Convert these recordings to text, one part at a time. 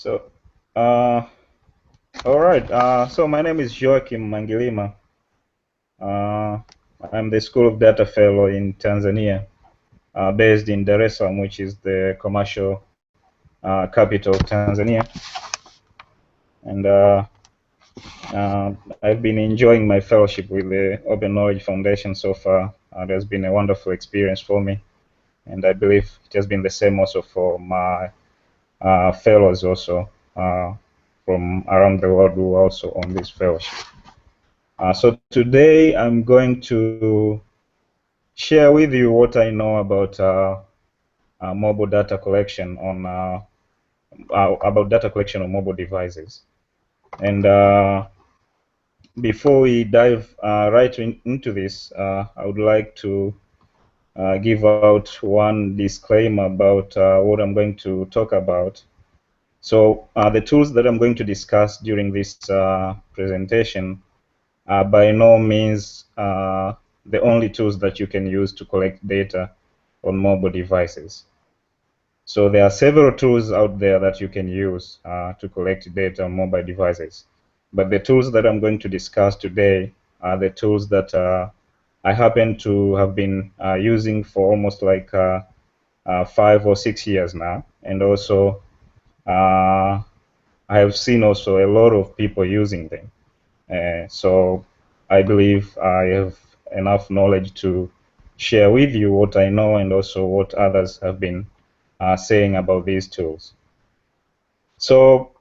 So, uh, all right. So my name is Joachim Mangilima. Uh, I'm the School of Data Fellow in Tanzania, based in Dar es Salaam, which is the commercial capital of Tanzania. And I've been enjoying my fellowship with the Open Knowledge Foundation so far. It has been a wonderful experience for me, and I believe it has been the same also for my fellows also from around the world who are also on this fellowship. So today I'm going to share with you what I know about mobile data collection on mobile devices. And before we dive into this, I would like to give out one disclaimer about what I'm going to talk about. So the tools that I'm going to discuss during this presentation are by no means the only tools that you can use to collect data on mobile devices. So there are several tools out there that you can use to collect data on mobile devices. But the tools that I'm going to discuss today are the tools that I happen to have been using for almost like 5 or 6 years now. And also, I have seen also a lot of people using them. So I believe I have enough knowledge to share with you what I know and also what others have been saying about these tools. So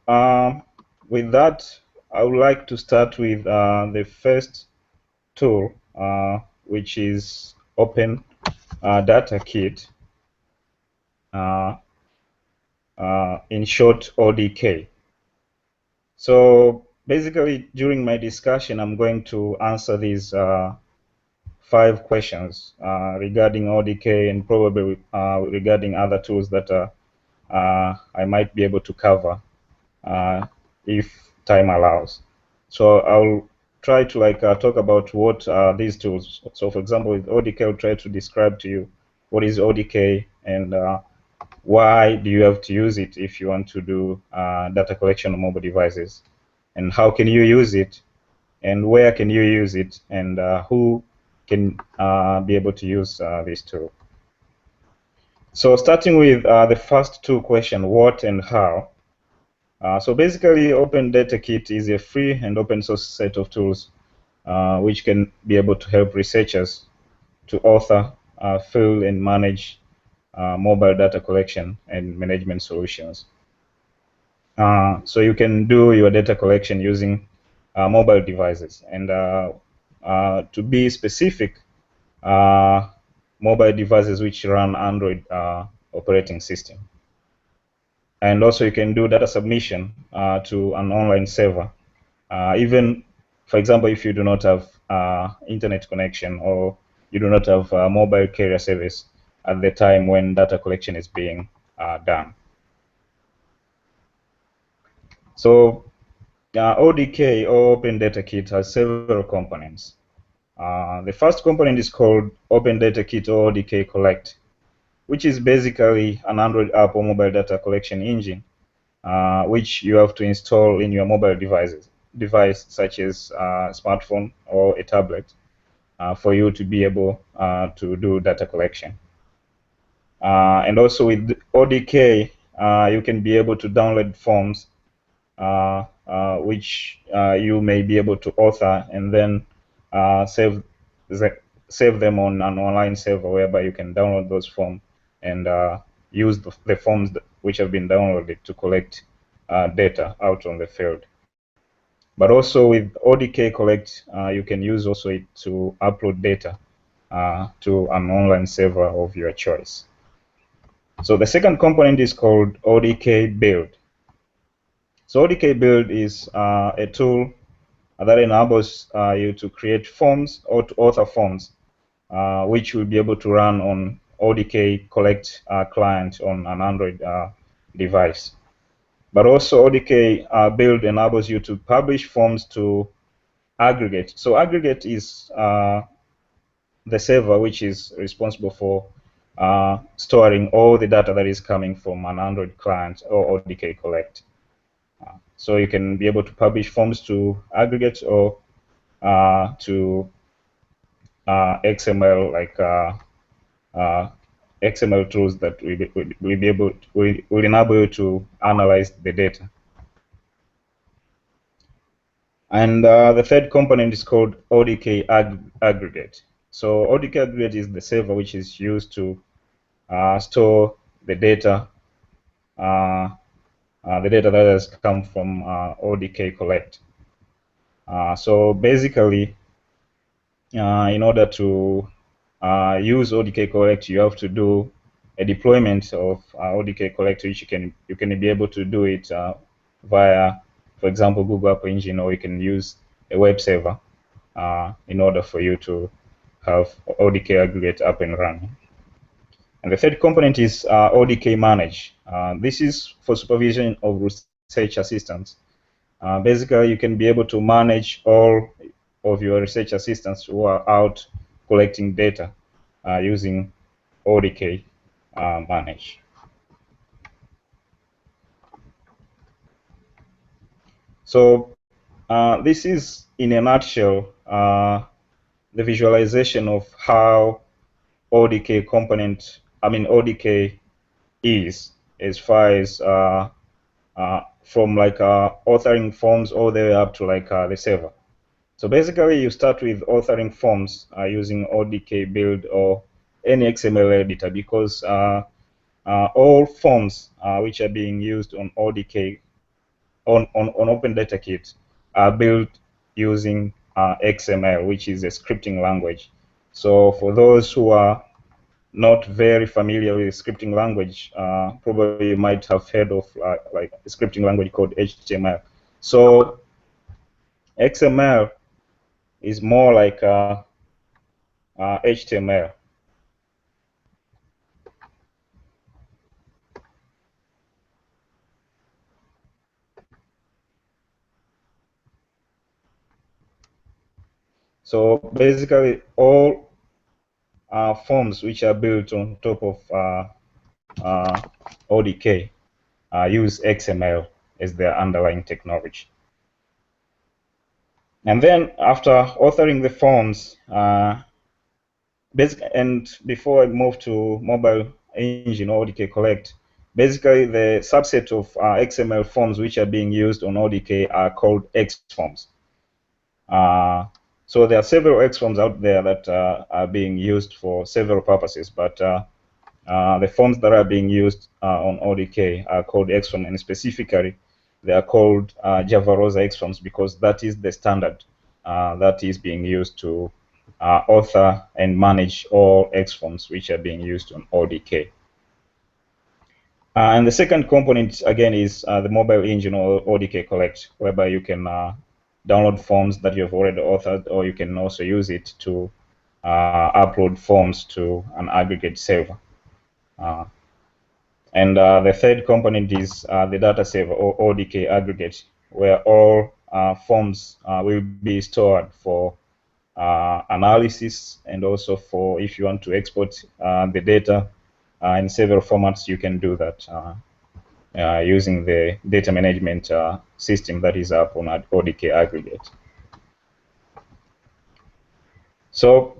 with that, I would like to start with the first tool, which is Open Data Kit, in short, ODK. So basically, during my discussion, I'm going to answer these 5 questions regarding ODK and probably regarding other tools that I might be able to cover if time allows. So I'll try to talk about what are these tools. So for example, with ODK, I'll try to describe to you what is ODK and why do you have to use it if you want to do data collection on mobile devices, and how can you use it, and where can you use it, and who can be able to use this tool. So starting with the first 2 questions, what and how. So basically, Open Data Kit is a free and open source set of tools which can be able to help researchers to author, fill, and manage mobile data collection and management solutions. So you can do your data collection using mobile devices. And to be specific, mobile devices which run Android operating system. And also you can do data submission to an online server. Even, for example, if you do not have internet connection or you do not have mobile carrier service at the time when data collection is being done. So ODK, or Open Data Kit, has several components. The first component is called Open Data Kit, or ODK Collect, which is basically an Android app or mobile data collection engine, which you have to install in your mobile device such as a smartphone or a tablet, for you to be able to do data collection. And also with ODK, you can be able to download forms which you may be able to author and then save them on an online server whereby you can download those forms and use the forms which have been downloaded to collect data out on the field. But also with ODK Collect, you can use also it to upload data to an online server of your choice. So the second component is called ODK Build. So ODK Build is a tool that enables you to create forms or to author forms, which will be able to run on ODK Collect client on an Android device. But also ODK Build enables you to publish forms to Aggregate. So Aggregate is the server which is responsible for storing all the data that is coming from an Android client or ODK Collect. So you can be able to publish forms to aggregates or to XML, like XML tools that will enable you to analyze the data. And the third component is called ODK aggregate. So ODK aggregate is the server which is used to store the data that has come from ODK Collect. So basically, in order to use ODK Collect, you have to do a deployment of ODK Collect, which you can be able to do it via, for example, Google App Engine, or you can use a web server in order for you to have ODK aggregate up and running. And the third component is ODK Manage. This is for supervision of research assistants. Basically, you can be able to manage all of your research assistants who are out collecting data using ODK Manage. So this is, in a nutshell, the visualization of how ODK is, as far as from like authoring forms all the way up to like the server. So basically, you start with authoring forms using ODK build or any XML editor, because all forms which are being used on ODK on Open Data Kit are built using XML, which is a scripting language. So for those who are not very familiar with scripting language, probably you might have heard of like a scripting language called HTML. So XML is more like HTML. So basically, all forms which are built on top of ODK use XML as their underlying technology. And then after authoring the forms, and before I move to mobile engine or ODK Collect, basically the subset of XML forms which are being used on ODK are called X forms. So there are several X forms out there that are being used for several purposes, but the forms that are being used on ODK are called X forms, and specifically they are called Java Rosa X forms because that is the standard that is being used to author and manage all X forms which are being used on ODK. And the second component, again, is the mobile engine or ODK Collect, whereby you can download forms that you have already authored, or you can also use it to upload forms to an aggregate server. And the third component is the data server or ODK aggregate, where all forms will be stored for analysis, and also for if you want to export the data in several formats, you can do that using the data management system that is up on ODK aggregate. So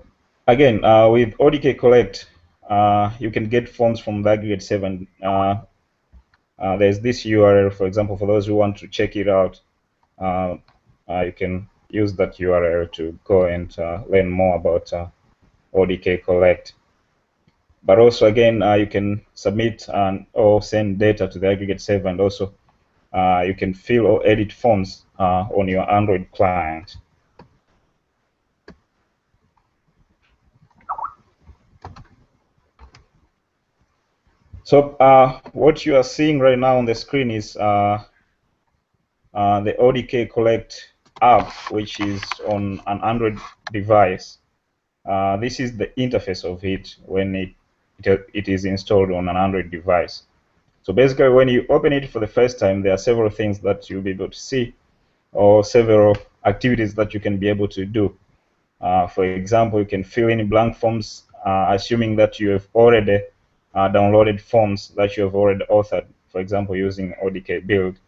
again, with ODK Collect, you can get forms from the aggregate server. There's this URL, for example, for those who want to check it out. You can use that URL to go and learn more about ODK Collect. But also, again, you can submit or send data to the aggregate server, and also you can fill or edit forms on your Android client. So what you are seeing right now on the screen is the ODK Collect app, which is on an Android device. This is the interface of it when it is installed on an Android device. So basically, when you open it for the first time, there are several things that you'll be able to see, or several activities that you can be able to do. For example, you can fill in blank forms, assuming that you have already downloaded forms that you have already authored, for example, using ODK build.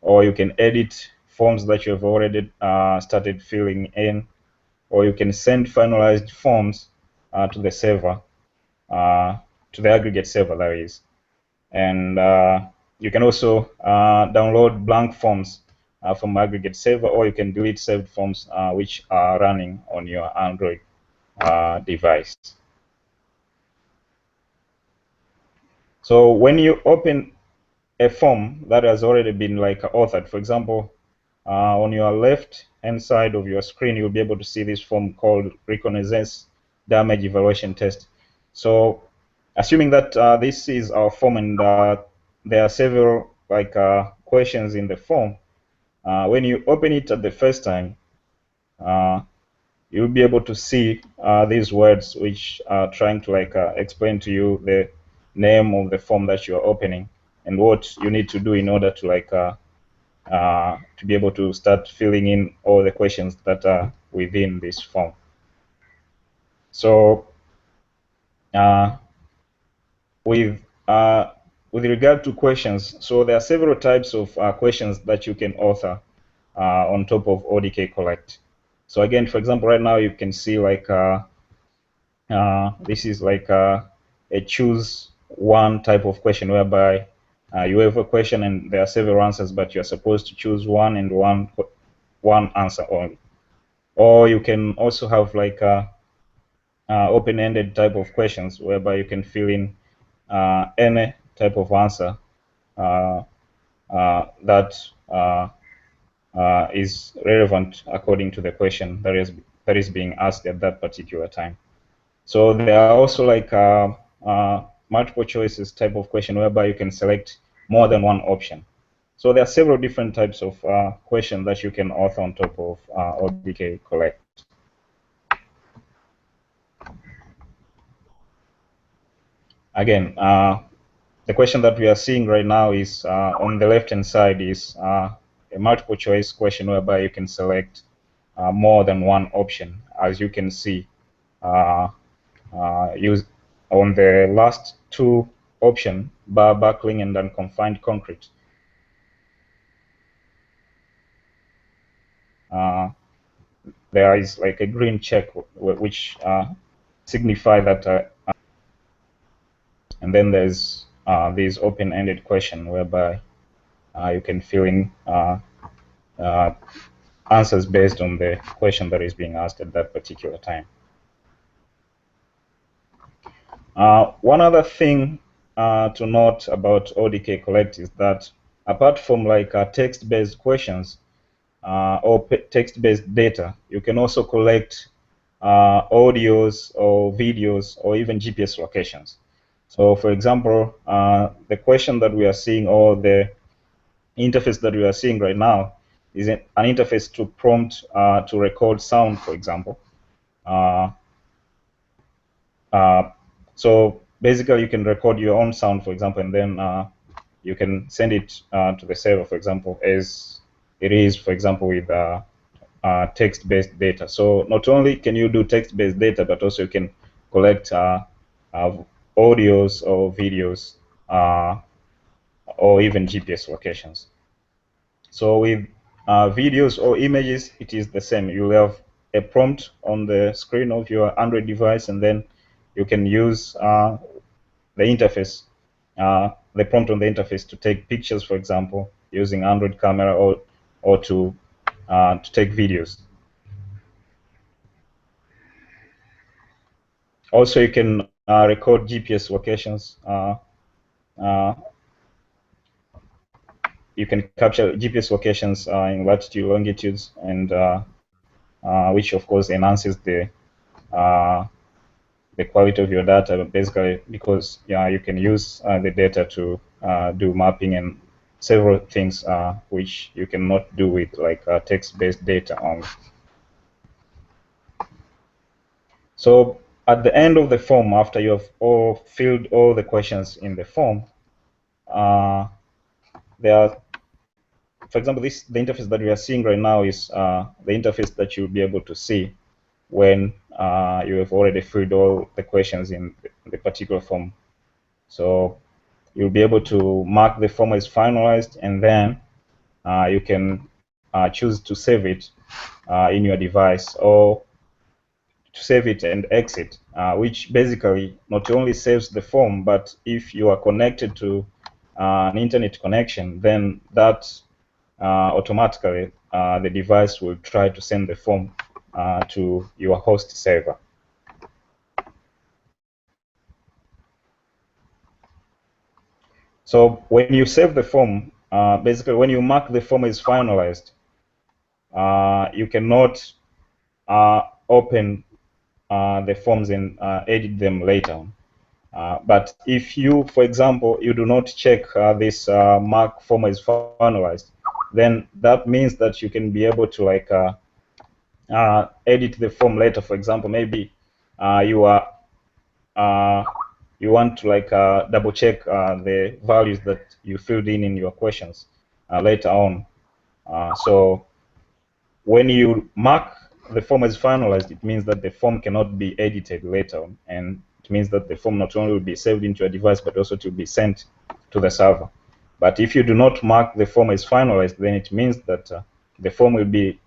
or you can edit forms that you have already started filling in, or you can send finalized forms to the server, to the aggregate server, that is. And you can also download blank forms from aggregate server, or you can delete saved forms which are running on your Android device. So when you open a form that has already been like authored, for example, on your left hand side of your screen, you'll be able to see this form called reconnaissance damage evaluation test. So assuming that this is our form and there are several like questions in the form, when you open it at the first time, you'll be able to see these words which are trying to like explain to you the name of the form that you're opening and what you need to do in order to like to be able to start filling in all the questions that are within this form. So with with regard to questions, so there are several types of questions that you can author on top of ODK Collect. So again, for example, right now you can see like this is like a choose one type of question whereby you have a question and there are several answers, but you're supposed to choose one and one answer only. Or you can also have like open-ended type of questions whereby you can fill in any type of answer that is relevant according to the question that is being asked at that particular time. So there are also like multiple choices type of question whereby you can select more than one option. So there are several different types of questions that you can author on top of ODK Collect. Again, the question that we are seeing right now is on the left-hand side is a multiple choice question whereby you can select more than one option. As you can see, use on the last two option, bar buckling and unconfined concrete. There is like a green check which signify that, and then there's this open-ended question whereby you can fill in answers based on the question that is being asked at that particular time. One other thing to note about ODK Collect is that apart from like text-based questions or text-based data, you can also collect audios or videos or even GPS locations. So for example, the question that we are seeing or the interface that we are seeing right now is an interface to prompt to record sound, for example. So basically you can record your own sound, for example, and then you can send it to the server, for example, as it is, for example, with text-based data. So not only can you do text-based data, but also you can collect audios or videos or even GPS locations. So with videos or images, it is the same. You'll have a prompt on the screen of your Android device, and then you can use the interface, the prompt on the interface to take pictures, for example, using Android camera or to take videos. Also, you can record GPS locations. You can capture GPS locations in latitude, longitudes, and which of course enhances the quality of your data, basically because you can use the data to do mapping and several things which you cannot do with like text-based data only. So at the end of the form, after you have filled all the questions in the form, there are, for example, the interface that we are seeing right now is the interface that you'll be able to see when you have already filled all the questions in the particular form. So you'll be able to mark the form as finalized, and then you can choose to save it in your device, or to save it and exit, which basically not only saves the form, but if you are connected to an internet connection, then that automatically the device will try to send the form to your host server. So when you save the form, basically when you mark the form as finalized, you cannot open the forms and edit them later on. But if you, for example, you do not check this mark form is finalized, then that means that you can be able to like edit the form later. For example, maybe you are you want to like double check the values that you filled in your questions later on. So when you mark the form as finalized, it means that the form cannot be edited later on, and it means that the form not only will be saved into a device, but also to be sent to the server. But if you do not mark the form as finalized, then it means that the form will be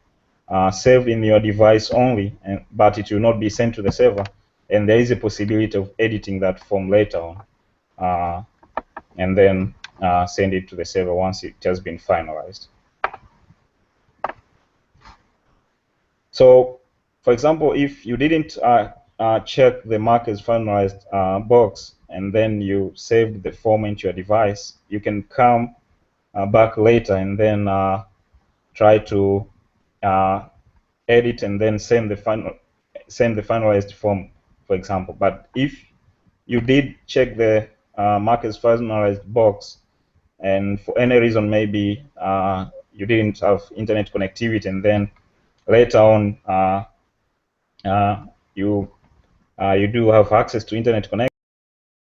saved in your device only, but it will not be sent to the server, and there is a possibility of editing that form later on, and then send it to the server once it has been finalized. So, for example, if you didn't check the mark as finalized box, and then you saved the form into your device, you can come back later and then try to edit and then send the finalized form, for example. But if you did check the mark as finalized box, and for any reason, maybe you didn't have internet connectivity, and then later on you do have access to internet connection,